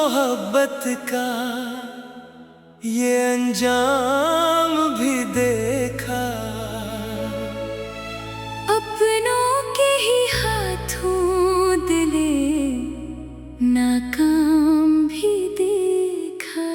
मोहब्बत का ये अंजाम भी देखा। अपनों के ही हाथों दिले नाकाम भी देखा।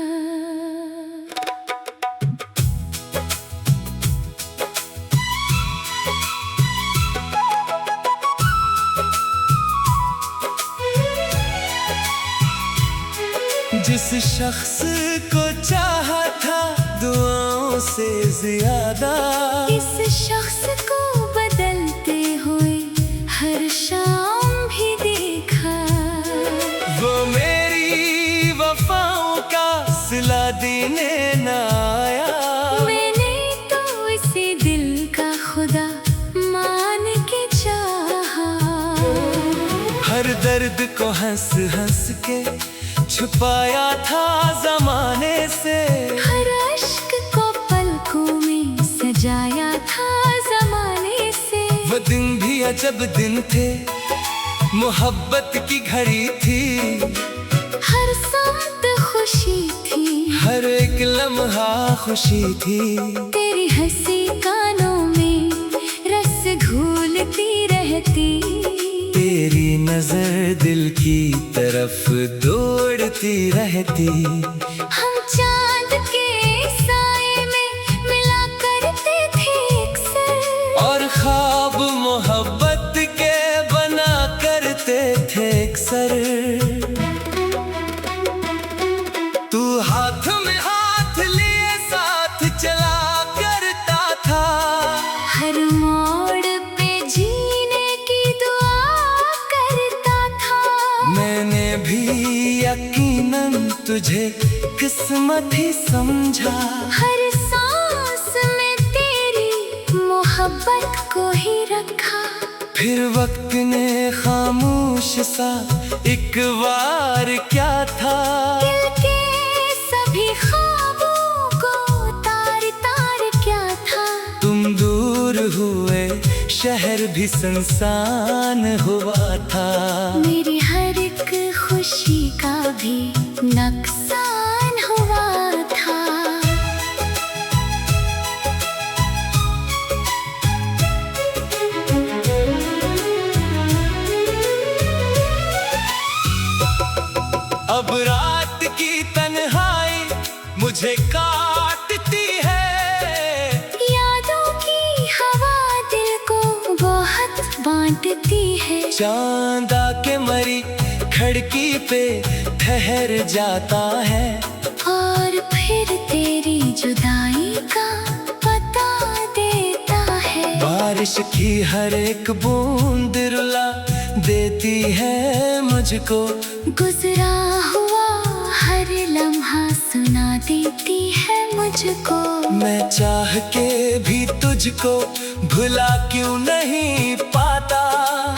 जिस शख्स को चाहा था दुआओं से ज्यादा, इस शख्स को बदलते हुए हर शाम भी देखा। वो मेरी वफाओं का सिला देने न आया। मैंने तो इसे दिल का खुदा मान के चाहा। हर दर्द को हंस हंस के छुपाया था जमाने से। हर अश्क को पलकों में सजाया था जमाने से। वो दिन भी अजब दिन थे, मोहब्बत की घड़ी थी। हर साथ खुशी थी, हर एक लम्हा खुशी थी। तेरी हंसी कानों में रस घोलती रहती। तेरी नजर दिल की तरफ दौड़ती रहती। हम चांद के साए में मिला करते थे अक्सर। और ख्वाब मोहब्बत के बना करते थे अक्सर। तू हाथ में हाथ लिए साथ चला करता था। हर मोड़ पे जीने की दुआ करता था। मैंने भी यकीनन तुझे किस्मत ही समझा। हर सांस में तेरी मोहब्बत को ही रखा। फिर वक्त ने खामोश सा एक बार क्या था। दिल के सभी ख्वाबों को तार तार क्या था। तुम दूर हुए शहर भी सुनसान हुआ था। मेरी हर एक खुशी का भी नुकसान हुआ था। अब रात की तन्हाई मुझे काटती है। यादों की हवा दिल को बहुत बांटती है। चांद आके मरी खिड़की पे ठहर जाता है। और फिर तेरी जुदाई का पता देता है। बारिश की हर एक बूंद रुला देती है मुझको। गुजरा हुआ हर लम्हा सुना देती है मुझको। मैं चाह के भी तुझको भुला क्यों नहीं पाता।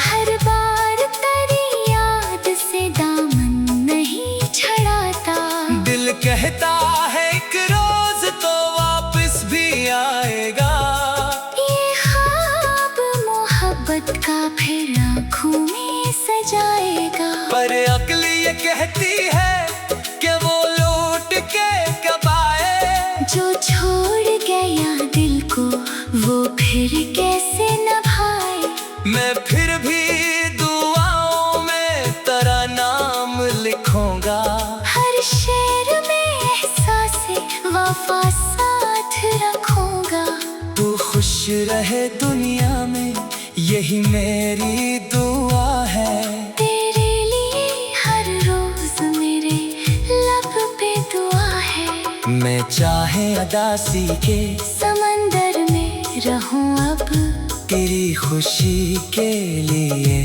हर बार तेरी याद से दामन नहीं छड़ाता। दिल कहता है एक रोज तो वापस भी आएगा। ये ख्वाब मोहब्बत का फिर आँखों में सजाएगा। पर अक्ल ये कहती है कि वो लौट के कब आए। जो छोड़ गया दिल को वो फिर कैसे निभाए। मैं फिर भी दुआओं में तेरा नाम लिखूंगा। हर शेर में एहसास वफा साथ रखूंगा। तू खुश रहे दुनिया में यही मेरी दुआ है। तेरे लिए हर रोज मेरे लब पे दुआ है। मैं चाहे अदासी के समंदर में रहूं अब। तेरी खुशी के लिए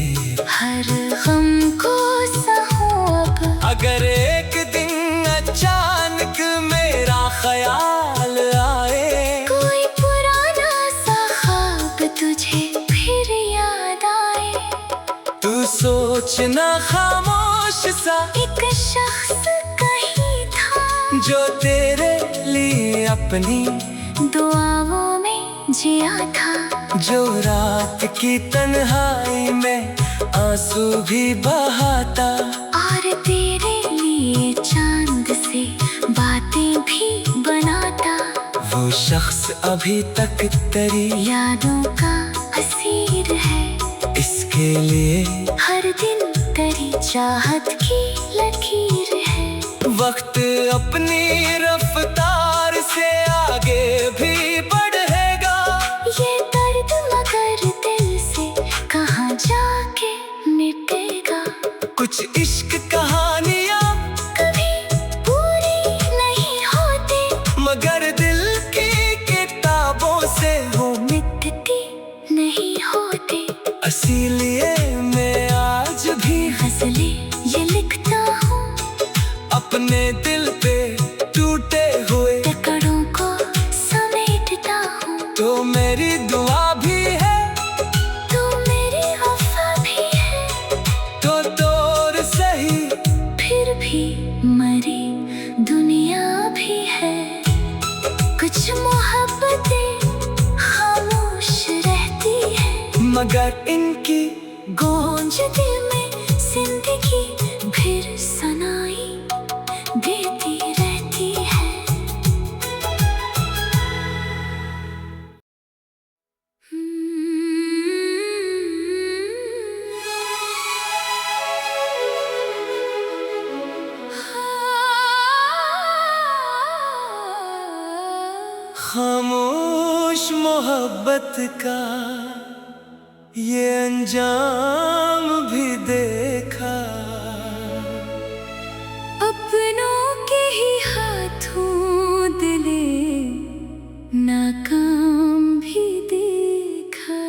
हर गम को सहूं अब। अगर एक दिन अचानक मेरा ख्याल आए। कोई पुराना सा ख्वाब तुझे फिर याद आए। तू सोचना खामोश सा एक शख्स कहीं था। जो तेरे लिए अपनी दुआओं में जिया था। जो रात की तन्हाई में आंसू भी बहाता। और तेरे लिए अभी तक तेरी यादों का असीर है। इसके लिए हर दिन तेरी चाहत की लकीर है। वक्त अपनी रफ्तार से आगे भी बढ़ेगा। ये दर्द मगर दिल से कहाँ जाके मिटेगा। कुछ इश्क कहानियाँ कभी पूरी नहीं होती, मगर दिल की किताबों से वो मिटती नहीं होती। इसीलिए मैं आज भी गज़लें ये लिखता हूँ, अपने दिल पे टूटे हुए टुकड़ों को समेटता हूँ। तो मेरी दुआ भी है, तू मेरी वफा भी है, तो दूर सही फिर भी मरी दुनिया भी है। कुछ मोहब्बतें खामोश रहती है, मगर इनकी गूंज दिल में जिंदगी फिर सनाई देती रहती है। खामोश मोहब्बत का ये अंजाम भी देखा। अपनों के ही हाथों दिले नाकाम भी देखा।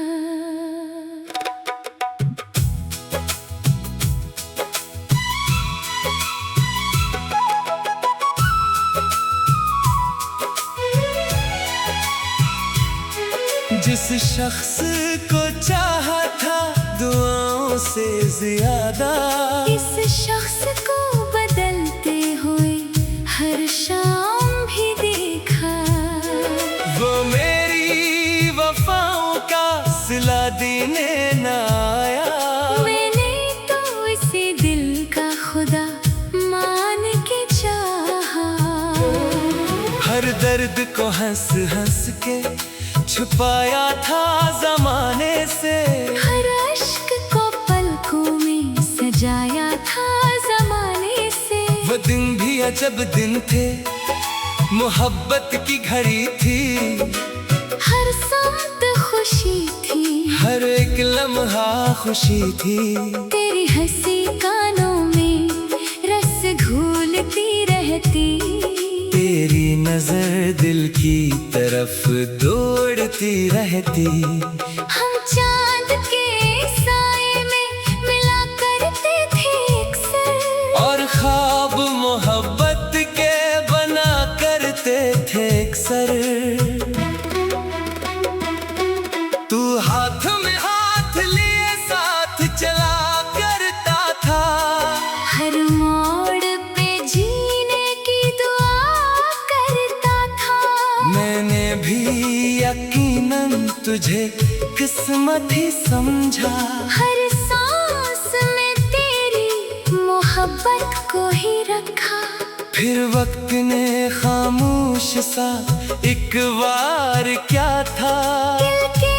जिस शख्स को चाहा था दुआओं से ज्यादा, इस शख्स को बदलते हुए हर शाम भी देखा। वो मेरी वफाओं का सिला देने न आया। मैंने तो इसे दिल का खुदा मान के चाहा। हर दर्द को हंस हंस के छुपाया था जमाने से। हर अश्क को पलकों में सजाया था जमाने से। वो दिन भी अजब दिन थे, मोहब्बत की घड़ी थी। हर साथ खुशी थी, हर एक लम्हा खुशी थी। तेरी हंसी कानों में रस घोलती रहती। तेरी नजर दिल की तरफ दौड़ती रहती। हम चांद के साए में मिला करते थे अक्सर, और ख्वाब मोहब्बत के बना करते थे अक्सर। तू हाथ में हाथ लिए साथ चला करता था। हर मोड़ पे जीने की दुआ करता था। मैंने भी यकीनन तुझे किस्मत ही समझा। हर सांस में तेरी मोहब्बत को ही रखा। फिर वक्त ने खामोश सा एक बार क्या था। दिल के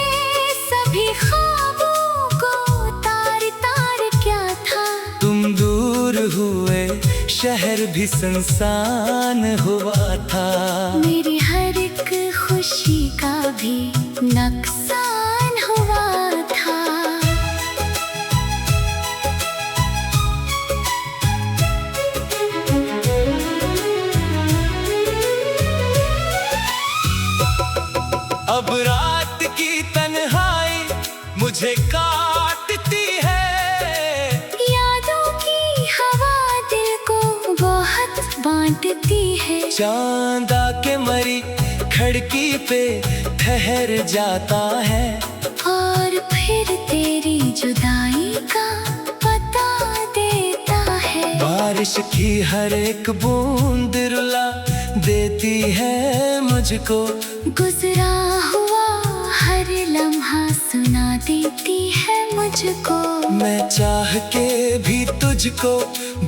सभी ख्वाबों को तार तार क्या था। तुम दूर हुए शहर भी सुनसान हुआ था। मेरी हर एक खुशी का भी नुकसान हुआ था। अब रात की तन्हाई मुझे काटती है। यादों की हवा दिल को बहुत बांटती है। चांदा के मरी खिड़की पे ठहर जाता है। और फिर तेरी जुदाई का पता देता है। बारिश की हर एक बूंद रुला देती है मुझको। गुजरा हुआ हर लम्हा सुना देती है मुझको। मैं चाह के भी तुझको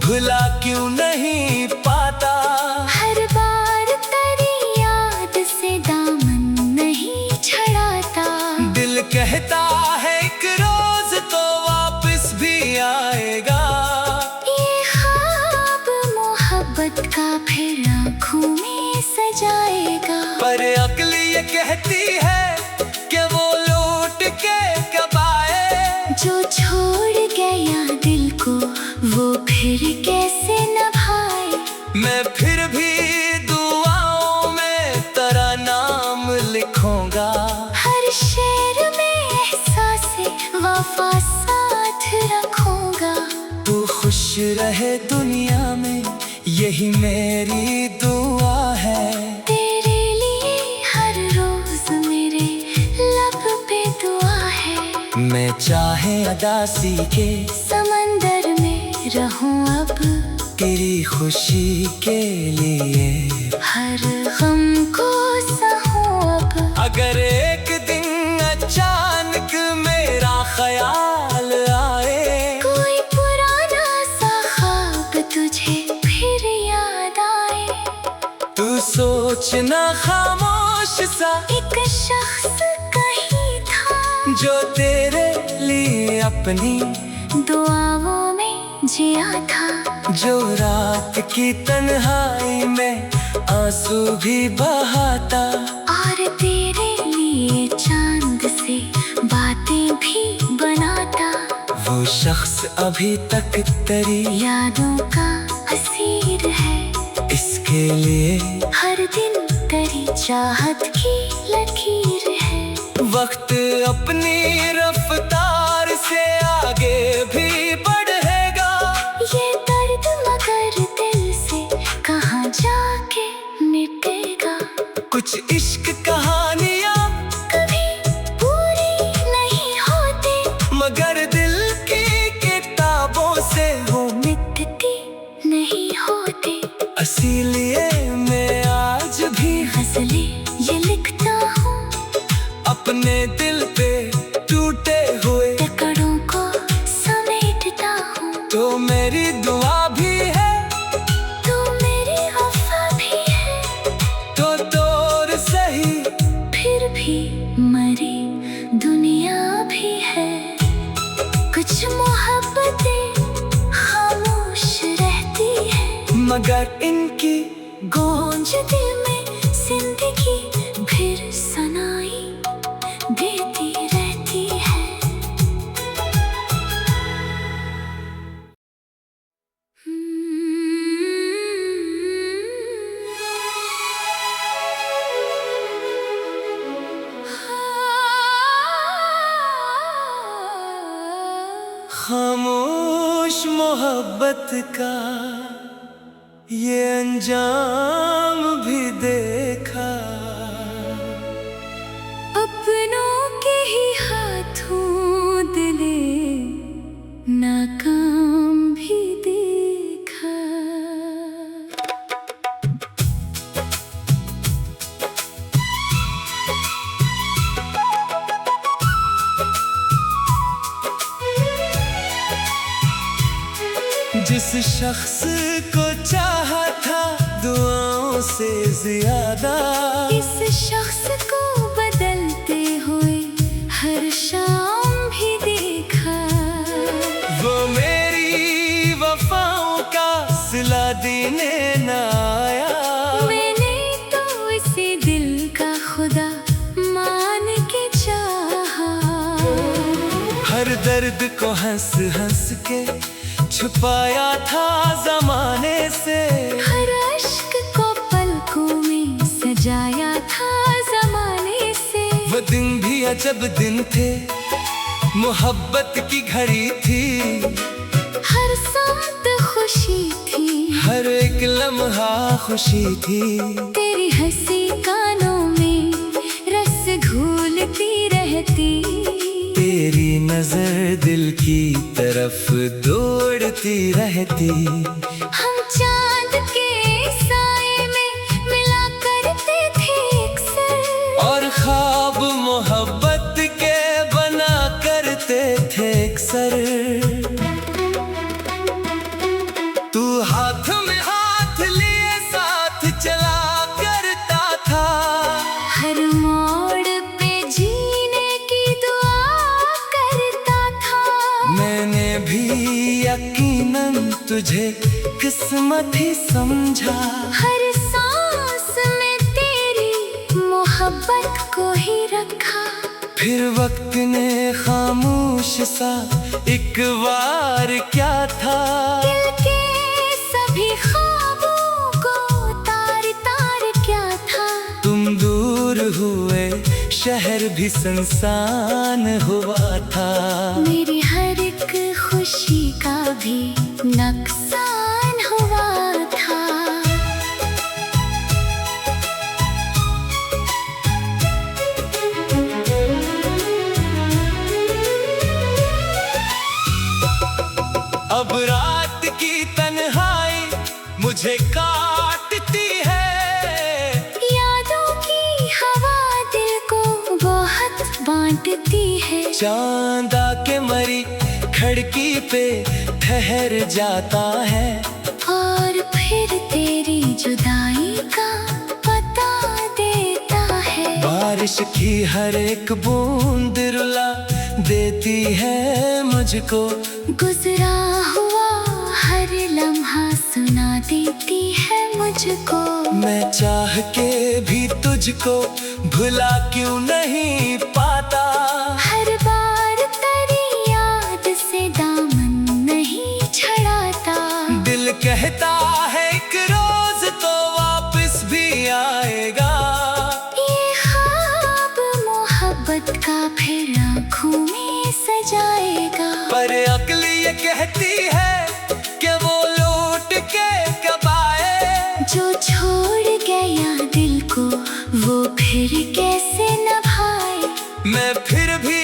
भुला क्यों नहीं पाता। हर बार तेरी याद से दामन नहीं मोहब्बत का फिर आँखों में सजाएगा। पर अक्ल ये कहती है कि वो लौट के कब आए। जो छोड़ गया दिल को वो फिर कैसे निभाए। मैं फिर भी दुआओं में तेरा नाम लिखूंगा। हर शेर में एहसास वफा साथ रखूंगा। तू खुश रहे दुनिया में यही मेरी दुआ है। तेरे लिए हर रोज मेरे लब पे दुआ है। मैं चाहे अदासी के समंदर में रहूं अब तेरी खुशी के लिए। हर गम को सहूं अब। अगर एक दिन अचानक मेरा ख्याल आए। कोई पुराना सा ख्वाब तुझे फिर याद आए। तू सोचना खामोश सा एक शख्स कहीं था जो तेरे लिए अपनी दुआओं में जिया था। जो रात की तन्हाई में आंसू भी बहाता। और तेरे लिए चांद से बातें भी बनाता। वो शख्स अभी तक तेरी यादों का असीर है। इसके लिए हर दिन तेरी चाहत की लकीर है। वक्त अपनी रफ्तार से आगे भी बढ़ेगा। ये दर्द मगर दिल से कहाँ जाके मिटेगा। कुछ इश्क कहानियाँ कभी पूरी नहीं होती मगर दिल की किताबों से वो मिटती नहीं होती। इसीलिए मैं आज भी गज़लें ये लिखता हूँ अपने दिल पे टूटे हुए टुकड़ों को समेटता हूँ। तो मेरी दुआ भी है तू मेरी वफा भी है। तो दूर सही फिर भी मरी दुनिया भी है। कुछ मोहब्बतें खामोश रहती है मगर इनकी गूंज दिल में जिंदगी फिर सनाई देती रहती है। खामोश मोहब्बत का ये अंजाम भी देखा। अपनों के ही हाथों दिले नाकाम भी देखा। जिस शख्स को चाहा था दुआओं से ज्यादा। इस शख्स को बदलते हुए हर शाम भी देखा। वो मेरी वफाओं का सिला देने न आया। मैंने तो इसे दिल का खुदा मान के चाहा। हर दर्द को हंस हंस के छुपाया था जमाने से। हर अश्क को पलकों में सजाया था जमाने से। वो दिन भी अजब दिन थे मोहब्बत की घड़ी थी। हर साथ खुशी थी हर एक लम्हा खुशी थी। तेरी हंसी कानों में रस घोलती रहती। तेरी नजर दिल की तरफ दौड़ती रहती। हम चांद के साए में मिला करते थे अक्सर। और ख्वाब मोहब्बत के बना करते थे अक्सर। तू हाथ में हाथ लिए साथ चला करता था। हर मोड़ पे जीने की दुआ करता था। मैंने भी यकीनन तुझे किस्मत ही समझा। हर सांस में तेरी मोहब्बत को ही रखा। फिर वक्त ने खामोश सा एक बार क्या था, दिल के सभी ख्वाबों को तार तार क्या था। तुम दूर हुए शहर भी सुनसान हुआ था। मेरी हर एक खुशी का भी नुकसान हुआ था। अब रात की तन्हाई मुझे काटती है। यादों की हवा दिल को बहुत बांटती है। चांद आके मरी खिड़की पे ठहर जाता है, और फिर तेरी जुदाई का पता देता है। बारिश की हर एक बूंद रुला देती है मुझको। गुजरा हुआ हर लम्हा सुना देती है मुझको। मैं चाह के भी तुझको भुला क्यों नहीं पाता। हर बार तेरी याद से दामन नहीं छड़ाता। दिल कहता है एक रोज तो वापस भी आएगा। ये ख्वाब मोहब्बत का फिर आँखों में सजाएगा। पर अक्ल ये कहती है कि वो लौट के कब आए। जो छोड़ गया दिल को वो फिर कैसे निभाए। मैं फिर भी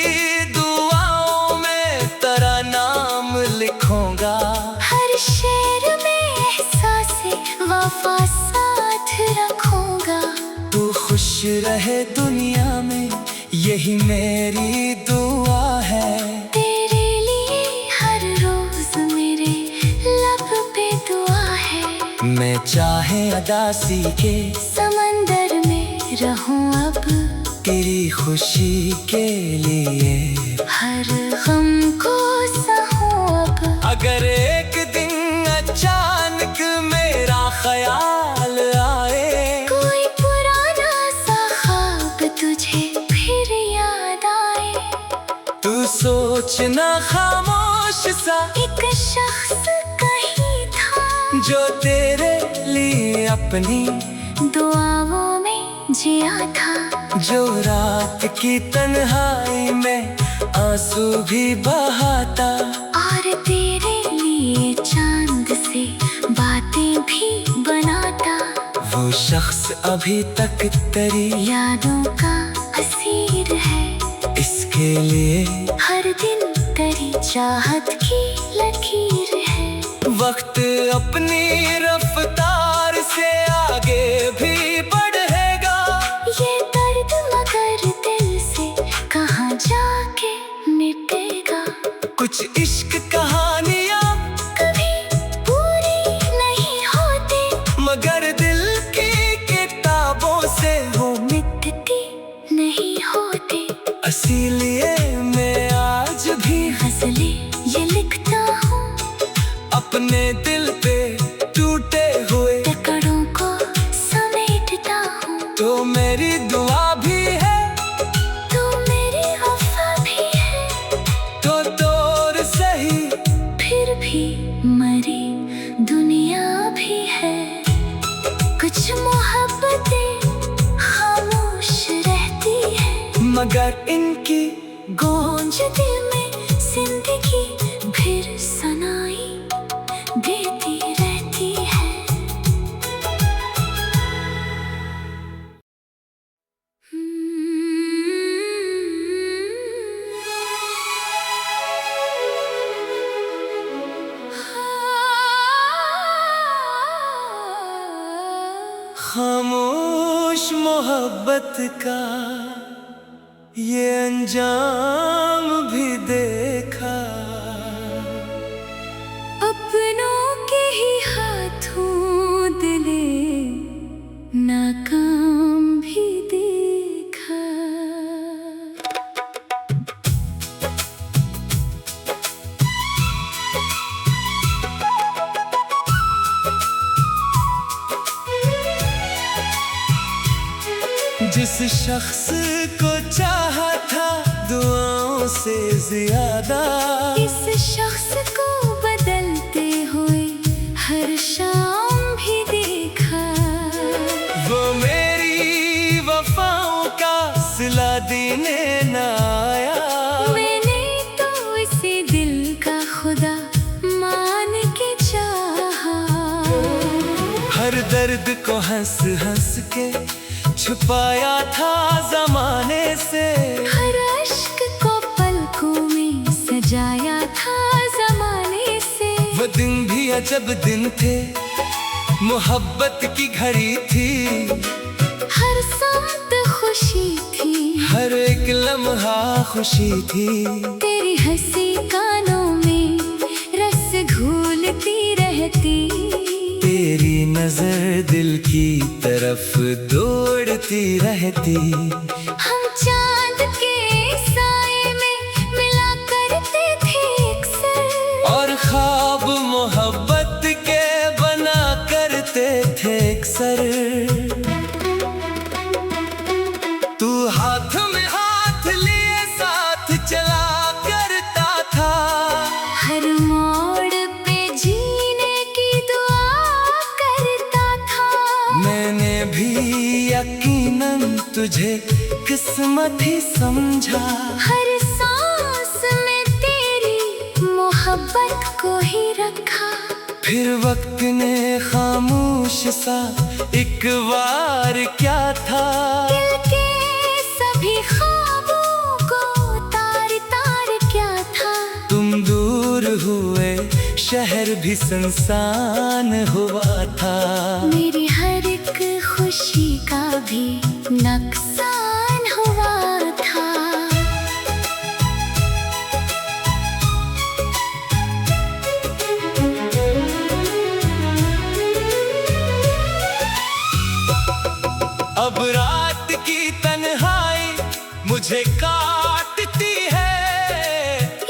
दुआओं में तेरा नाम लिखूंगा। हर शेर में एहसास वफा साथ रखूंगा। तू खुश रहे दुनिया में यही मेरी दुआ है। तेरे लिए हर रोज मेरे लब पे दुआ है। मैं चाहे अदासी के समंदर में रहूं अब, तेरी खुशी के लिए हर गम को सहूं अब। अगर एक दिन अचानक मेरा ख्याल आए, कोई पुराना सा ख्वाब तुझे फिर याद आए। तू सोचना खामोश सा एक शख्स कहीं था जो तेरे लिए अपनी दुआओं में जिया था। जो रात की तन्हाई में आंसू भी बहाता। और तेरे लिए चांद से बातें भी बनाता। वो शख्स अभी तक तेरी यादों का असीर है। इसके लिए हर दिन तेरी चाहत की लकीर है। वक्त अपनी रफ्तार से आगे भी बढ़ेगा। ये दर्द मगर दिल से कहाँ जाके मिटेगा। कुछ इश्क कहानियाँ कभी पूरी नहीं होती मगर दिल की किताबों से वो मिटती नहीं होती। इसीलिए मैं आज भी गज़लें ये लिखता हूँ अपने दिल पे टूटे हुए टुकड़ों को समेटता हूँ। तो मेरी दुआ भी है, तू मेरी वफा भी है। तो दूर सही फिर भी मरी दुनिया भी है। कुछ मोहब्बतें खामोश रहती है मगर इनकी गूंज दिल में जिंदगी फिर सनाई देती रहती है। खामोश मोहब्बत का ये अंजाम भी देखा। अपनों के ही हाथों दिले नाकाम भी देखा। जिस शख्स को चाहा था दुआओं से ज्यादा, इस शख्स को बदलते हुए हर शाम भी देखा। वो मेरी वफाओं का सिला देने न आया, मैंने तो इसे दिल का खुदा मान के चाहा। हर दर्द को हंस हंस के छुपाया था जमाने से, हर अश्क को पलकों में सजाया था जमाने से। वो दिन भी अजब दिन थे, मोहब्बत की घड़ी थी। हर साथ खुशी थी, हर एक लम्हा खुशी थी। तेरी हंसी कानों में रस घोलती रहती, तेरी नजर दिल की तरफ दौड़ती रहती। हम चांद के साए में मिला करते थे अक्सर, और ख्वाब मोहब्बत के बना करते थे अक्सर। तू हाथ में हाथ लिए साथ चला करता था, हर मोड़ पे जीने की दुआ करता था। मैंने भी यकीनन तुझे किस्मत ही समझा, हर सांस में तेरी मोहब्बत को ही रखा। फिर वक्त ने खामोश सा एक बार क्या था, दिल के सभी ख्वाबों को तार तार क्या था। तुम दूर हुए शहर भी सुनसान हुआ था, मेरी हर एक खुशी का भी नुकसान हुआ था। अब रात की तन्हाई मुझे काटती है,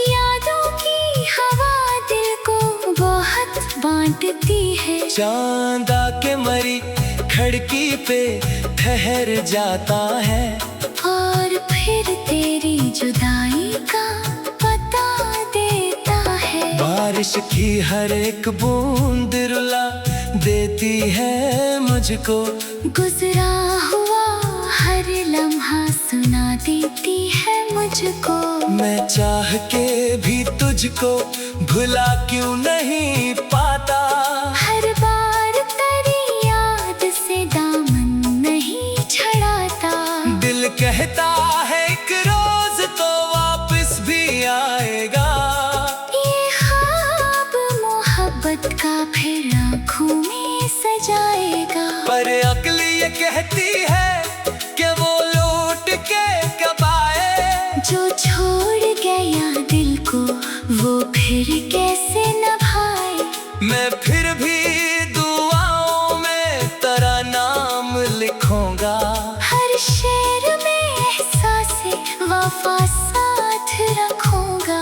यादों की हवा दिल को बहुत बांटती है। चांद आके मरी खिड़की पे ठहर जाता है, और फिर तेरी जुदाई का पता देता है। बारिश की हर एक बूंद रुला देती है मुझको, गुजरा हुआ हर लम्हा सुना देती है मुझको। मैं चाह के भी तुझको भुला क्यों नहीं पाता, हर बार तेरी याद से दामन नहीं छड़ाता। दिल कहता है एक रोज तो वापस भी आएगा, ये ख्वाब मोहब्बत का फिर आँखों में सजाएगा। पर अक्ल ये कहती है कि वो लौट के कब आए, जो छोड़ गया दिल को वो फिर कैसे निभाए। मैं फिर भी दुआओं में तेरा नाम लिखूंगा, हर शेर में एहसास वफा साथ रखूंगा।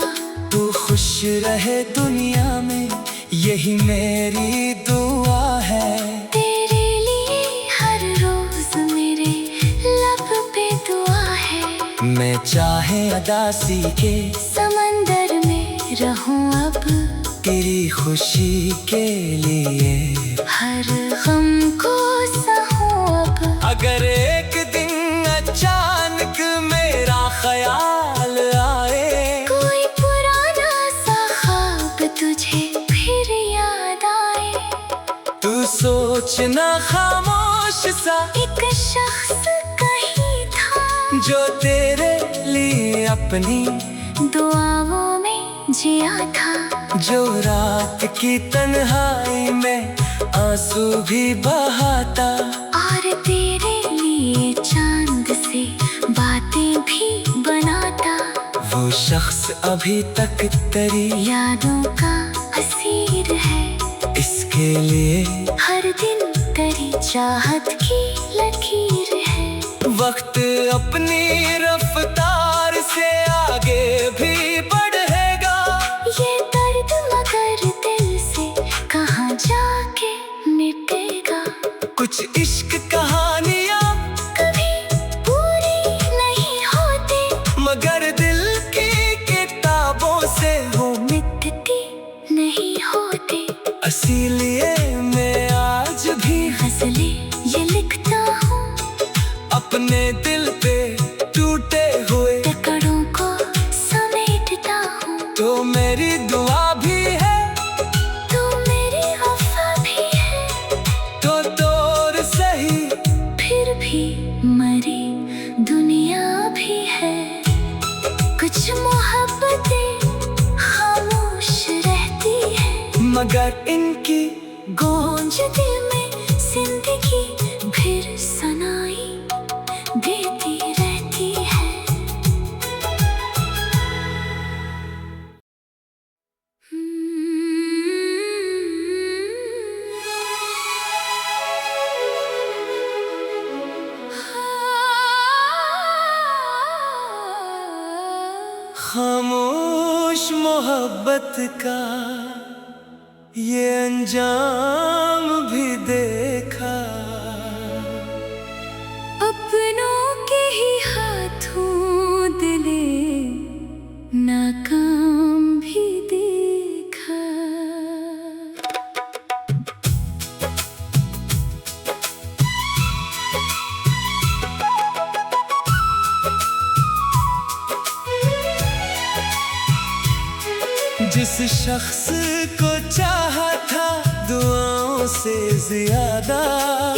तू खुश रहे दुनिया में यही मेरी दुआ है। तेरे लिए हर रोज मेरे लब पे दुआ है। मैं चाहे अदासी के समंदर में रहूं अब, तेरी खुशी के लिए हर गम को सहूं अब। अगर एक दिन अचानक मेरा ख्याल आए, कोई पुराना सा ख्वाब तुझे फिर याद आए, तू सोचना खामोश सा एक शख्स कहीं था जो तेरे लिए अपनी दुआओं में जिया था। जो रात की तन्हाई में आंसू भी बहाता, और तेरे लिए चांद से बातें भी बनाता। वो शख्स अभी तक तेरी यादों का असीर है, इसके लिए हर दिन तेरी चाहत की लकीर है। वक्त अपनी रफ्तार से आगे भी बढ़ेगा, ये दर्द मगर दिल से कहाँ जाके मिटेगा। कुछ इश्क कहानियाँ कभी गजलें ये लिखता हूँ, अपने दिल पे टूटे हुए टुकड़ों को समेटता हूँ। तो मेरी दुआ भी है, तू मेरी वफा भी है, तो दूर सही फिर भी मरी दुनिया भी है। कुछ मोहब्बतें खामोश रहती है, मगर इनकी गूंज दिल में जिंदगी फिर सुनाई देती रहती है। खामोश मोहब्बत का ये अंजाम भी देखा, अपनों के ही हाथों दिले नाकाम भी देखा। जिस शख्स को चाहा था दुआओं से ज्यादा,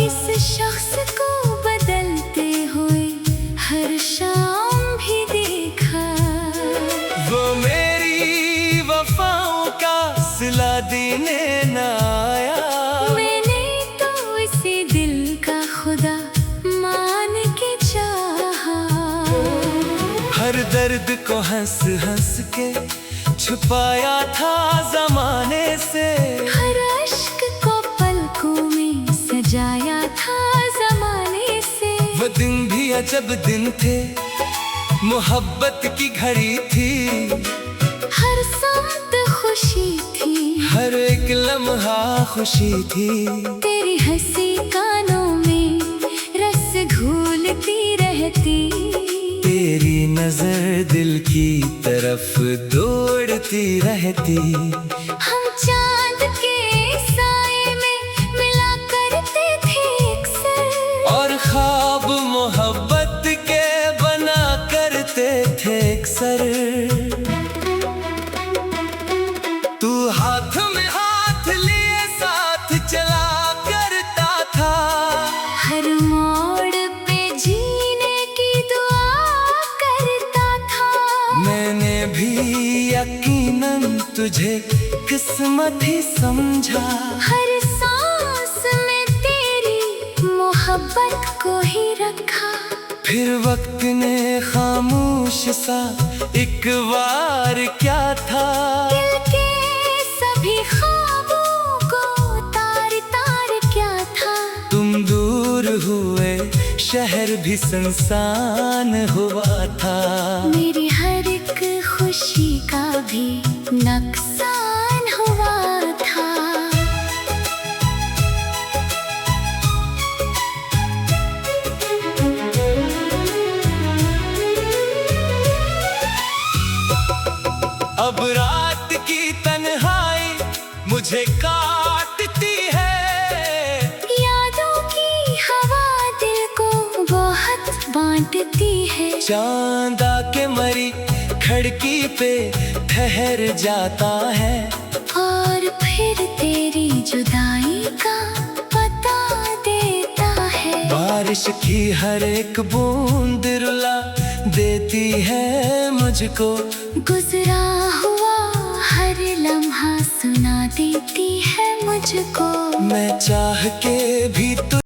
इस शख्स को बदलते हुए हर शाम भी देखा। वो मेरी वफाओं का सिला देने न आया, मैंने तो इसे दिल का खुदा मान के चाहा। हर दर्द को हंस हंस के छुपाया था जमाने से, हर अश्क को पलकों में सजाया था जमाने से। वो दिन भी अजब दिन थे, मोहब्बत की घड़ी थी, हर साथ खुशी थी, हर एक लम्हा खुशी थी। तेरी हंसी कानों में रस घोलती रहती, तेरी नजर दिल की तरफ दौड़ती रहती। हम चांद के साए में मिला करते थे अक्सर, और ख्वाब मोहब्बत के बना करते थे अक्सर। तू हाथ में हाथ लिए साथ चला करता था, हर मोड़ पे जीने की दुआ करता था। मैंने भी यकीनन तुझे किस्मत ही समझा, हर सांस में तेरी मोहब्बत को ही रखा। फिर वक्त ने खामोश सा एक बार क्या था, दिल के सभी ख्वाबों को तार तार क्या था। तुम दूर हुए शहर भी सुनसान हुआ था, मेरी हर एक खुशी का भी नुकसान हुआ था। अब रात की तन्हाई मुझे काटती है, यादों की हवा दिल को बहुत बांटती है। चांदा के मरी खिड़की पे ठहर जाता है, और फिर तेरी जुदाई का पता देता है। बारिश की हर एक बूंद रुला देती है मुझको, गुजरा हुआ हर लम्हा सुना देती है मुझको। मैं चाह के भी